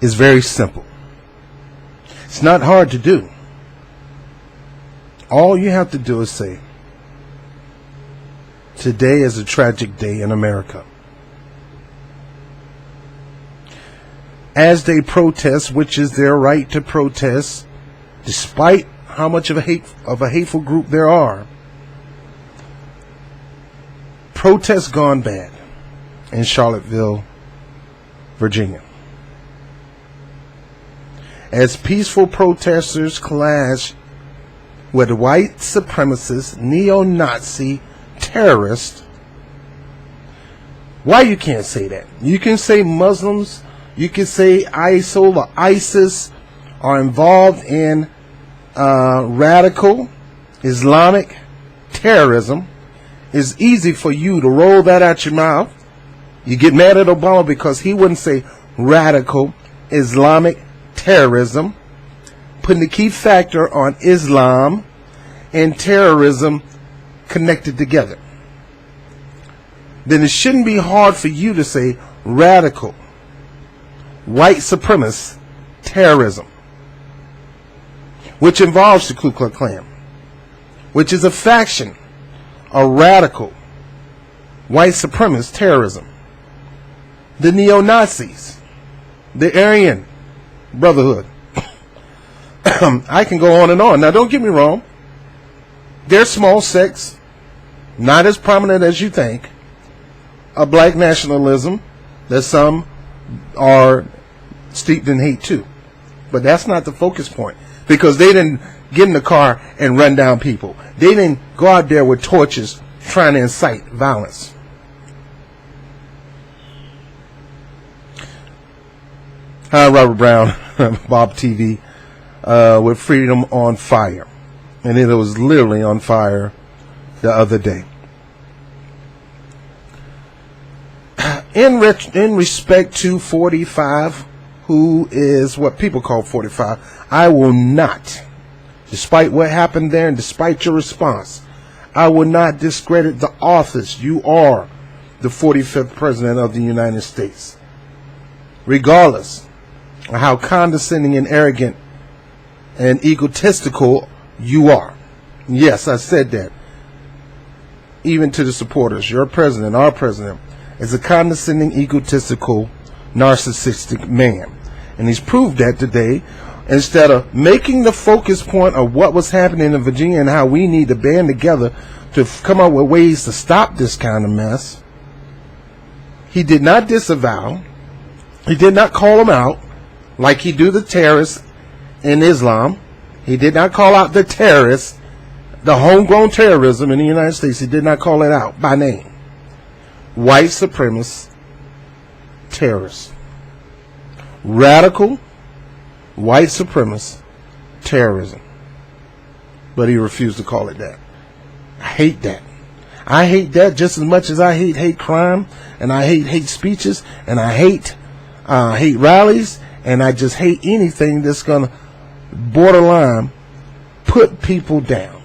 is very simple. It's not hard to do. All you have to do is say, today is a tragic day in America. As they protest, which is their right to protest, despite how much of a hateful group there are, protests gone bad in Charlottesville, Virginia. As peaceful protesters clash with white supremacist, neo-Nazi terrorists. Why you can't say that? You can say Muslims, you can say ISIL or ISIS are involved in radical Islamic terrorism. It's easy for you to roll that out your mouth. You get mad at Obama because he wouldn't say radical Islamic terrorism, putting the key factor on Islam and terrorism connected together. Then it shouldn't be hard for you to say radical white supremacist terrorism, which involves the Ku Klux Klan, which is a faction of radical white supremacist terrorism. The neo-Nazis, the Aryan Brotherhood. I can go on and on. Now, don't get me wrong. They're small sects, not as prominent as you think, of black nationalism that some are steeped in hate too. But that's not the focus point, because they didn't get in the car and run down people. They didn't go out there with torches trying to incite violence. Hi, Robert Brown, Bob TV, with Freedom on Fire. And it was literally on fire the other day. In respect to 45, who is what people call 45, I will not, despite what happened there and despite your response, I will not discredit the office. You are the 45th President of the United States. Regardless of how condescending and arrogant and egotistical you are. Yes, I said that. Even to the supporters, your president, our president, is a condescending, egotistical, narcissistic man. And he's proved that today. Instead of making the focus point of what was happening in Virginia and how we need to band together to come up with ways to stop this kind of mess, he did not disavow, he did not call them out like he do the terrorists in Islam. He did not call out the terrorists, the homegrown terrorism in the United States. He did not call it out by name. White supremacist terrorists. Radical white supremacist terrorism. But he refused to call it that. I hate that. I hate that just as much as I hate hate crime, and I hate hate speeches, and I hate rallies, and I just hate anything that's going to borderline put people down.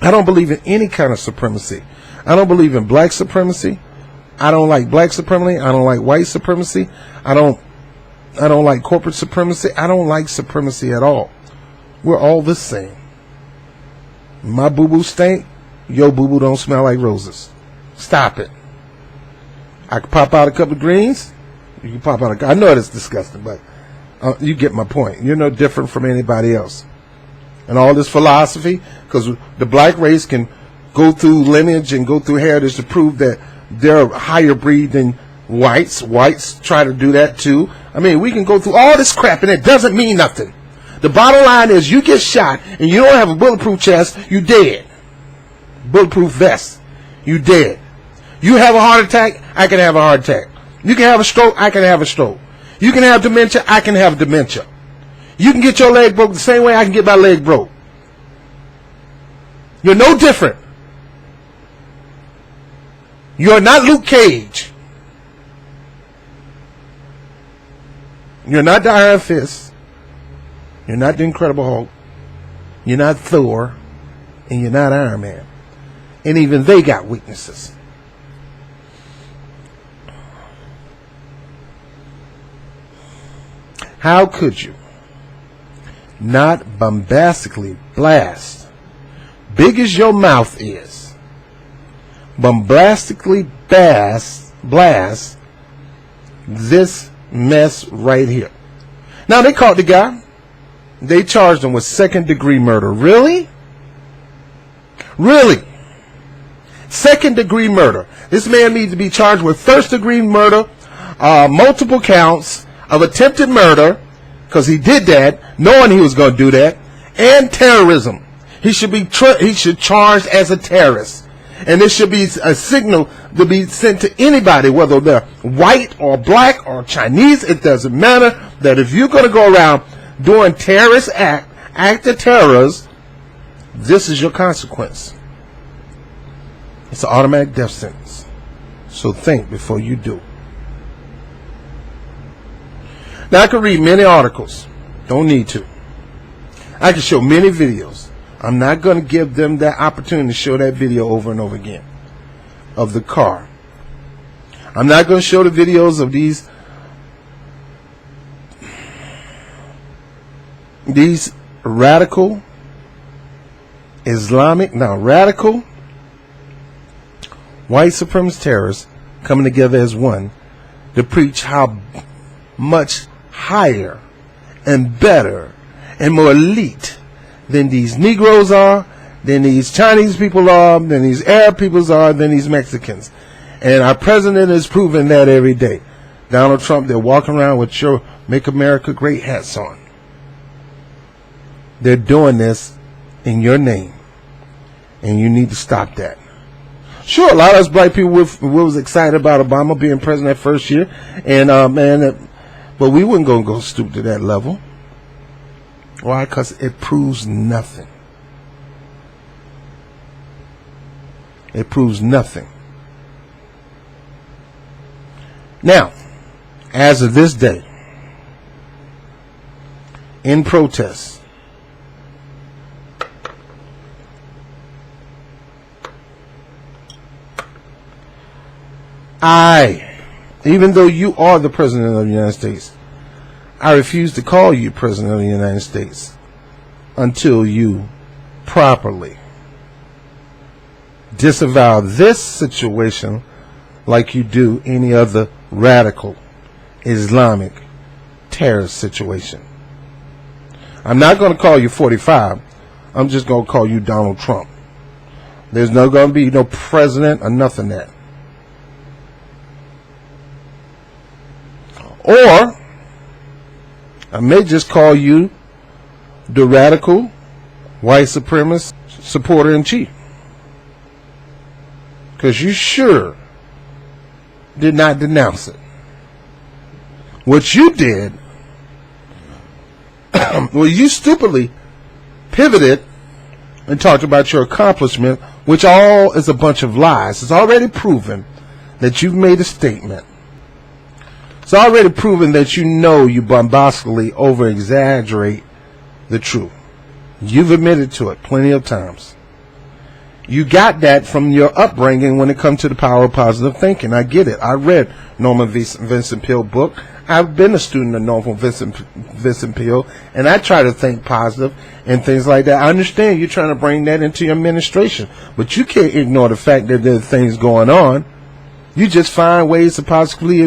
I don't believe in any kind of supremacy. I don't believe in black supremacy. I don't like black supremacy. I don't like white supremacy. I don't like corporate supremacy. I don't like supremacy at all. We're all the same. My boo-boo stink. Your boo-boo don't smell like roses. Stop it. I can pop out a couple of greens. You can pop out I know it's disgusting, but you get my point. You're no different from anybody else. And all this philosophy, because the black race can go through lineage and go through heritage to prove that they're a higher breed than whites. Whites try to do that too. I mean, we can go through all this crap and it doesn't mean nothing. The bottom line is you get shot and you don't have a bulletproof chest, you dead. Bulletproof vest, you dead. You have a heart attack, I can have a heart attack. You can have a stroke, I can have a stroke. You can have dementia, I can have dementia. You can get your leg broke the same way I can get my leg broke. You're no different. You're not Luke Cage. You're not the Iron Fist. You're not the Incredible Hulk. You're not Thor. And you're not Iron Man. And even they got weaknesses. How could you not bombastically blast, big as your mouth is, bombastically blast this mess right here? Now, they caught the guy. They charged him with second-degree murder. Really? Really? Second-degree murder. This man needs to be charged with first-degree murder, multiple counts of attempted murder, because he did that, knowing he was going to do that, and terrorism. He should be charged as a terrorist. And this should be a signal to be sent to anybody, whether they're white or black or Chinese. It doesn't matter, that if you're going to go around doing terrorist act of terrors, this is your consequence. It's an automatic death sentence. So think before you do. Now, I could read many articles. Don't need to. I can show many videos. I'm not going to give them that opportunity to show that video over and over again of the car. I'm not going to show the videos of these radical radical white supremacist terrorists coming together as one to preach how much higher and better and more elite than these Negroes are, than these Chinese people are, than these Arab peoples are, than these Mexicans. And our president is proving that every day. Donald Trump, they're walking around with your Make America Great hats on. They're doing this in your name, and you need to stop that. Sure, a lot of us black people was excited about Obama being president that first year, and but we wouldn't go stoop to that level. Why? Because it proves nothing. It proves nothing. Now, as of this day, in protest, even though you are the President of the United States, I refuse to call you President of the United States until you properly disavow this situation like you do any other radical Islamic terrorist situation. I'm not going to call you 45. I'm just going to call you Donald Trump. There's not going to be no president or nothing that. Or I may just call you the radical white supremacist supporter in chief, because you sure did not denounce it. What you did, well, you stupidly pivoted and talked about your accomplishment, which all is a bunch of lies. It's already proven that you've made a statement. It's already proven that you bombastically over-exaggerate the truth. You've admitted to it plenty of times. You got that from your upbringing when it comes to the power of positive thinking. I get it. I read Norman Vincent Peale's book. I've been a student of Norman Vincent Peale, and I try to think positive and things like that. I understand you're trying to bring that into your administration, but you can't ignore the fact that there are things going on. You just find ways to positively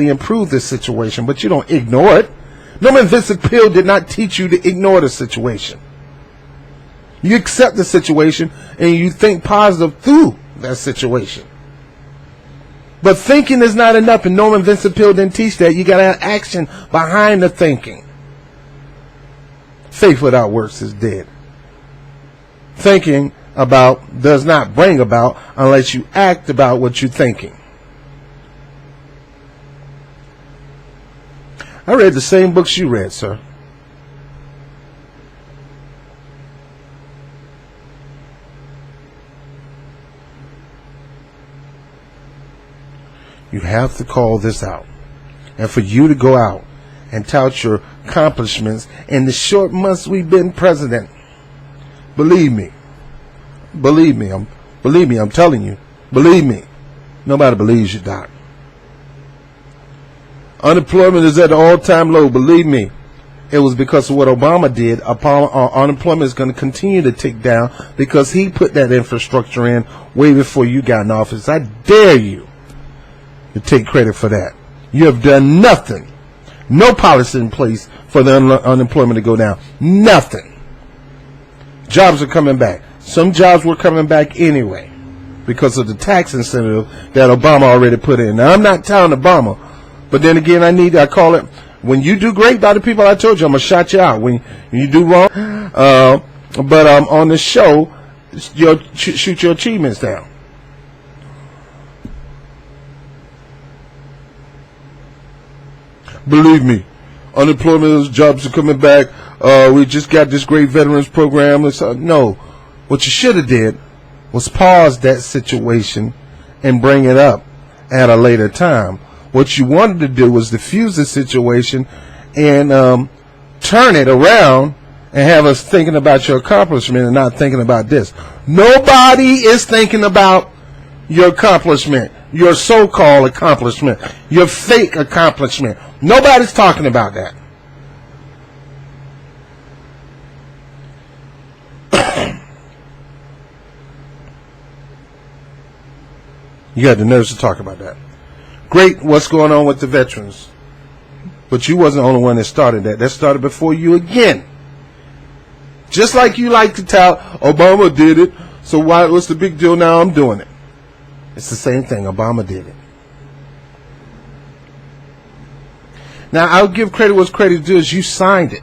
improve this situation, but you don't ignore it. Norman Vincent Peale did not teach you to ignore the situation. You accept the situation and you think positive through that situation. But thinking is not enough, and Norman Vincent Peale didn't teach that. You got to have action behind the thinking. Faith without works is dead. Thinking about does not bring about unless you act about what you're thinking. I read the same books you read, sir. You have to call this out. And for you to go out and tout your accomplishments in the short months we've been president, believe me, I'm telling you, believe me, nobody believes you, Doc. Unemployment is at an all-time low. Believe me, it was because of what Obama did. Unemployment is going to continue to tick down because he put that infrastructure in way before you got in office. I dare you to take credit for that. You have done nothing. No policy in place for the unemployment to go down. Nothing. Jobs are coming back. Some jobs were coming back anyway because of the tax incentive that Obama already put in. Now, I'm not telling Obama, but then again, I call it, when you do great by the people I told you, I'm going to shout you out. When you do wrong, but on the show, shoot your achievements down. Believe me, unemployment, jobs are coming back. We just got this great veterans program. No, what you should have did was pause that situation and bring it up at a later time. What you wanted to do was diffuse the situation and turn it around and have us thinking about your accomplishment and not thinking about this. Nobody is thinking about your accomplishment, your so-called accomplishment, your fake accomplishment. Nobody's talking about that. You got the nerves to talk about that. Great, what's going on with the veterans? But you wasn't the only one that started that. That started before you again. Just like you like to tout, Obama did it, so what's the big deal now? I'm doing it. It's the same thing. Obama did it. Now, I'll give credit what's credit due is you signed it.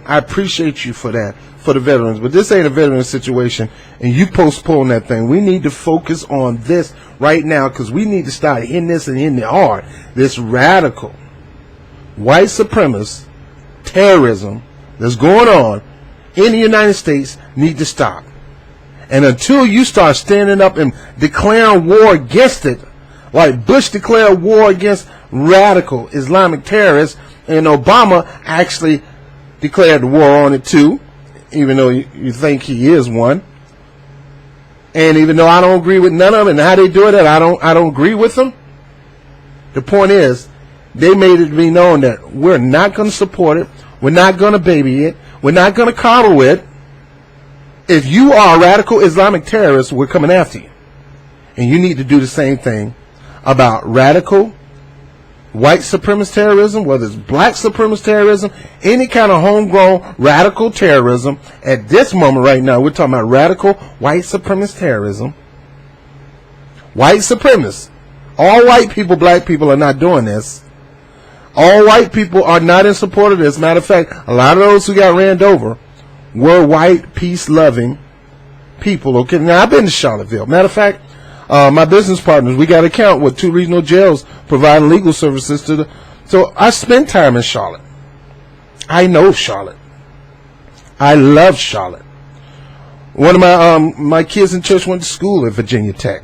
I appreciate you for that, for the veterans. But this ain't a veteran situation, and you postpone that thing. We need to focus on this right now because we need to start hitting this and hitting it hard. This radical, white supremacist terrorism that's going on in the United States need to stop. And until you start standing up and declaring war against it, like Bush declared war against radical Islamic terrorists, and Obama actually declared war on it too, even though you think he is one. And even though I don't agree with none of them and how they do it, I don't agree with them. The point is, they made it be known that we're not going to support it, we're not going to baby it, we're not going to coddle it. If you are a radical Islamic terrorist, we're coming after you. And you need to do the same thing about radical white supremacist terrorism, whether it's black supremacist terrorism, any kind of homegrown radical terrorism. At this moment right now, we're talking about radical white supremacist terrorism. White supremacists. All white people, black people are not doing this. All white people are not in support of this. Matter of fact, a lot of those who got ran over were white, peace-loving people. Okay, now I've been to Charlottesville. Matter of fact, my business partners, we got an account with 2 regional jails providing legal services to the. So I spent time in Charlotte. I know Charlotte. I love Charlotte. One of my kids in church went to school at Virginia Tech.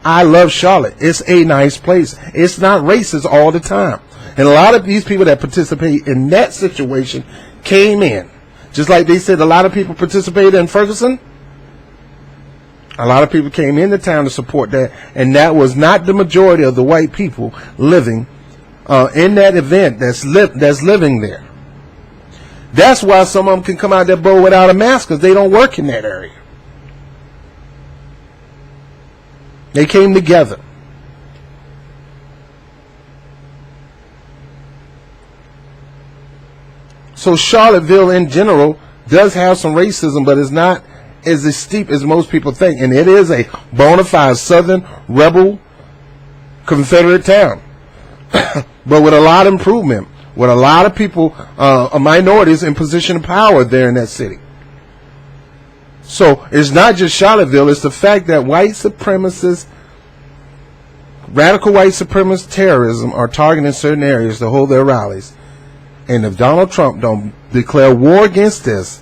I love Charlotte. It's a nice place. It's not racist all the time. And a lot of these people that participate in that situation came in. Just like they said a lot of people participated in Ferguson. A lot of people came into town to support that. And that was not the majority of the white people living in that event that's living there. That's why some of them can come out that boat without a mask because they don't work in that area. They came together. So Charlottesville in general does have some racism, but it's not as steep as most people think. And it is a bona fide Southern rebel Confederate town. But with a lot of improvement, with a lot of people, minorities in position of power there in that city. So it's not just Charlottesville, it's the fact that white supremacists, radical white supremacist terrorism are targeting certain areas to hold their rallies. And if Donald Trump don't declare war against this,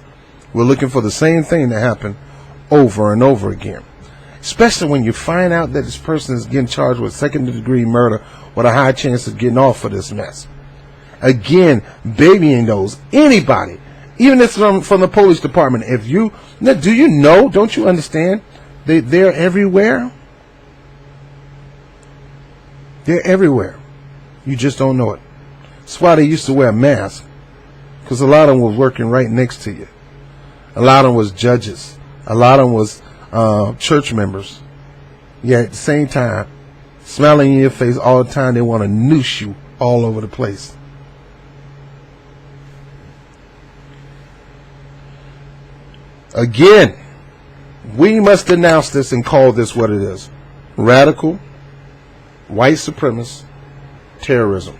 we're looking for the same thing to happen over and over again. Especially when you find out that this person is getting charged with second-degree murder with a high chance of getting off for this mess. Again, babying those. Anybody, even if it's from the police department, if you, do you know, don't you understand, they're everywhere? They're everywhere. You just don't know it. That's why they used to wear masks, because a lot of them were working right next to you. A lot of them was judges. A lot of them was church members. Yet at the same time, smiling in your face all the time, they want to noose you all over the place. Again, we must denounce this and call this what it is. Radical, white supremacist terrorism.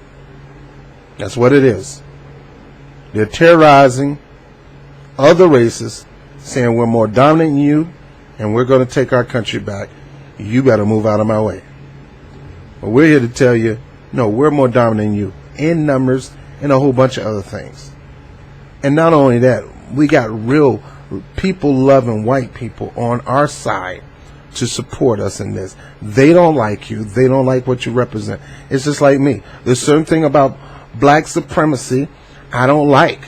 That's what it is. They're terrorizing other races, saying we're more dominant than you, and we're going to take our country back. You better move out of my way. But we're here to tell you, no, we're more dominant than you in numbers and a whole bunch of other things. And not only that, we got real people-loving white people on our side to support us in this. They don't like you. They don't like what you represent. It's just like me. There's certain thing about black supremacy I don't like.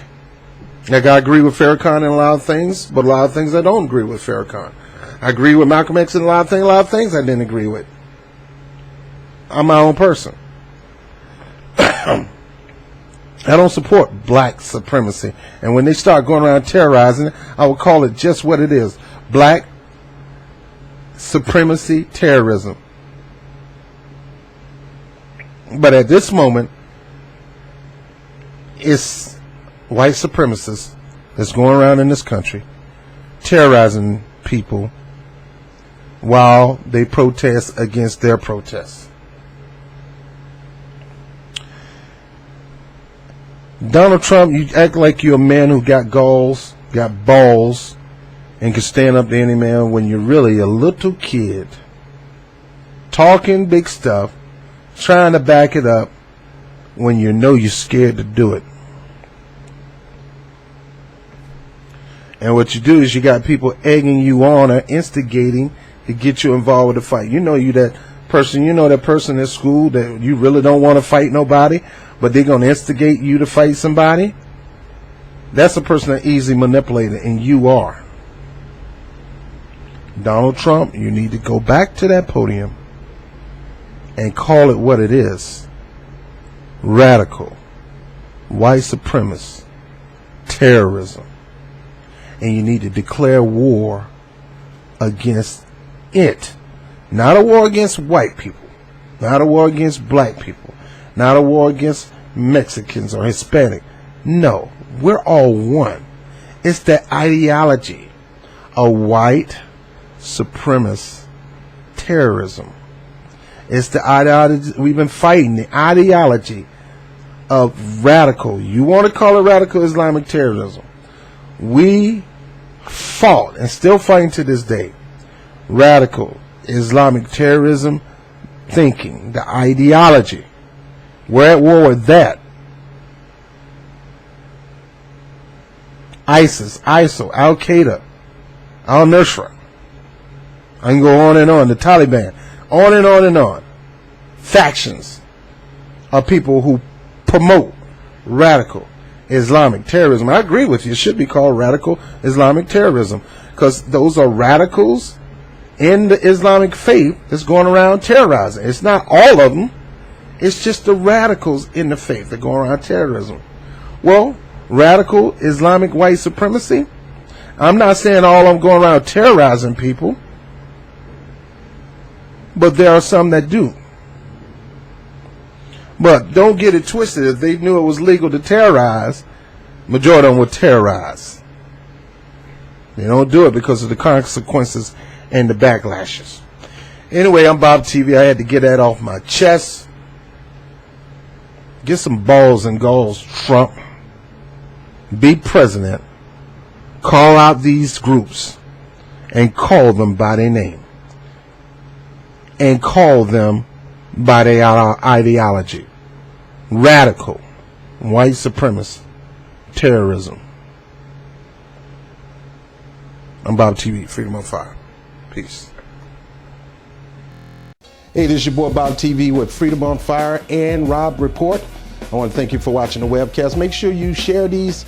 Like, I agree with Farrakhan in a lot of things, but a lot of things I don't agree with Farrakhan. I agree with Malcolm X in a lot of things I didn't agree with. I'm my own person. I don't support black supremacy. And when they start going around terrorizing it, I would call it just what it is. Black supremacy terrorism. But at this moment, it's white supremacists that's going around in this country terrorizing people while they protest against their protests. Donald Trump, you act like you're a man who got balls, and can stand up to any man when you're really a little kid talking big stuff, trying to back it up when you know you're scared to do it. And what you do is you got people egging you on or instigating to get you involved with the fight. You know that person at school that you really don't want to fight nobody, but they're going to instigate you to fight somebody. That's a person that's easily manipulated, and you are. Donald Trump, you need to go back to that podium and call it what it is. Radical, white supremacist, terrorism. And you need to declare war against it. Not a war against white people. Not a war against black people. Not a war against Mexicans or Hispanic. No, we're all one. It's the ideology of white supremacist terrorism. It's the ideology we've been fighting, the ideology of radical. You want to call it radical Islamic terrorism. We fought and still fighting to this day. Radical Islamic terrorism thinking, the ideology. We're at war with that. ISIS, ISIL, Al Qaeda, Al Nusra. I can go on and on. The Taliban, on and on and on. Factions of people who promote radical Islamic terrorism. I agree with you. It should be called radical Islamic terrorism, because those are radicals in the Islamic faith that's going around terrorizing. It's not all of them. It's just the radicals in the faith that go around terrorism. Well, radical Islamic white supremacy, I'm not saying all of them go around terrorizing people, but there are some that do. But don't get it twisted. If they knew it was legal to terrorize, majority of them would terrorize. They don't do it because of the consequences and the backlashes. Anyway, I'm Bob TV. I had to get that off my chest. Get some balls and goals, Trump. Be president. Call out these groups and call them by their name. And call them by their ideology. Radical, white supremacist, terrorism. I'm Bob TV, Freedom on Fire. Peace. Hey, this is your boy Bob TV with Freedom on Fire and Rob Report. I want to thank you for watching the webcast. Make sure you share these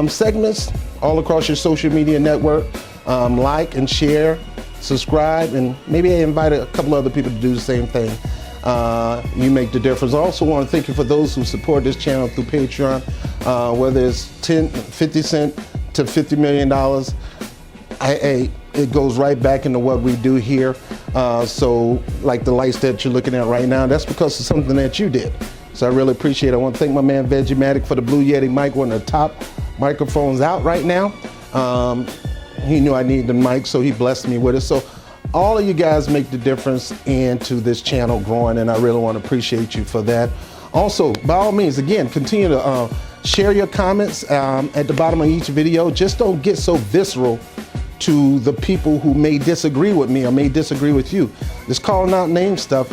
segments all across your social media network. Like and share, subscribe, and maybe invite a couple other people to do the same thing. You make the difference. I also want to thank you for those who support this channel through Patreon, whether it's 50 cents to $50 million. It goes right back into what we do here. So like the lights that you're looking at right now, that's because of something that you did. So I really appreciate it. I want to thank my man Vegematic for the Blue Yeti mic, one of the top microphones out right now. He knew I needed the mic, so he blessed me with it. So all of you guys make the difference into this channel growing, and I really want to appreciate you for that. Also, by all means, again, continue to share your comments at the bottom of each video. Just don't get so visceral to the people who may disagree with me or may disagree with you. This calling out name stuff,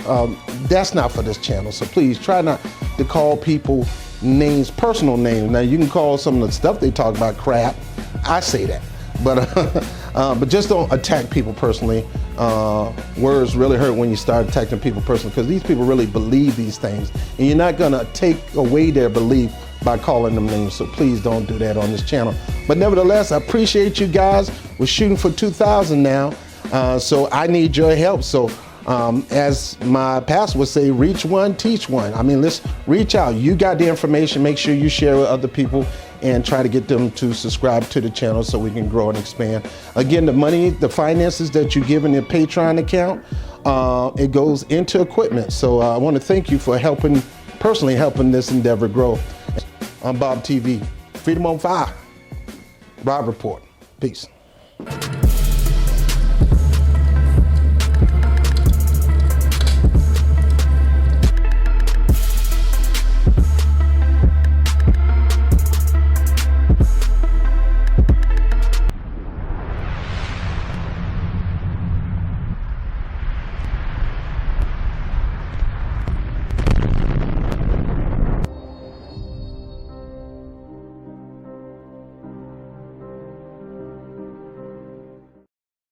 that's not for this channel. So please try not to call people names, personal names. Now you can call some of the stuff they talk about crap. I say that, but just don't attack people personally. Words really hurt when you start attacking people personally, because these people really believe these things, and you're not gonna take away their belief by calling them names. So please don't do that on this channel. But nevertheless, I appreciate you guys. We're shooting for 2,000 now, so I need your help. So as my pastor would say, reach one, teach one. I mean, let's reach out. You got the information. Make sure you share with other people and try to get them to subscribe to the channel so we can grow and expand. Again, the money, the finances that you give in your Patreon account, it goes into equipment. So I want to thank you for personally helping this endeavor grow. I'm Bob TV, Freedom on Fire, Rob Report. Peace.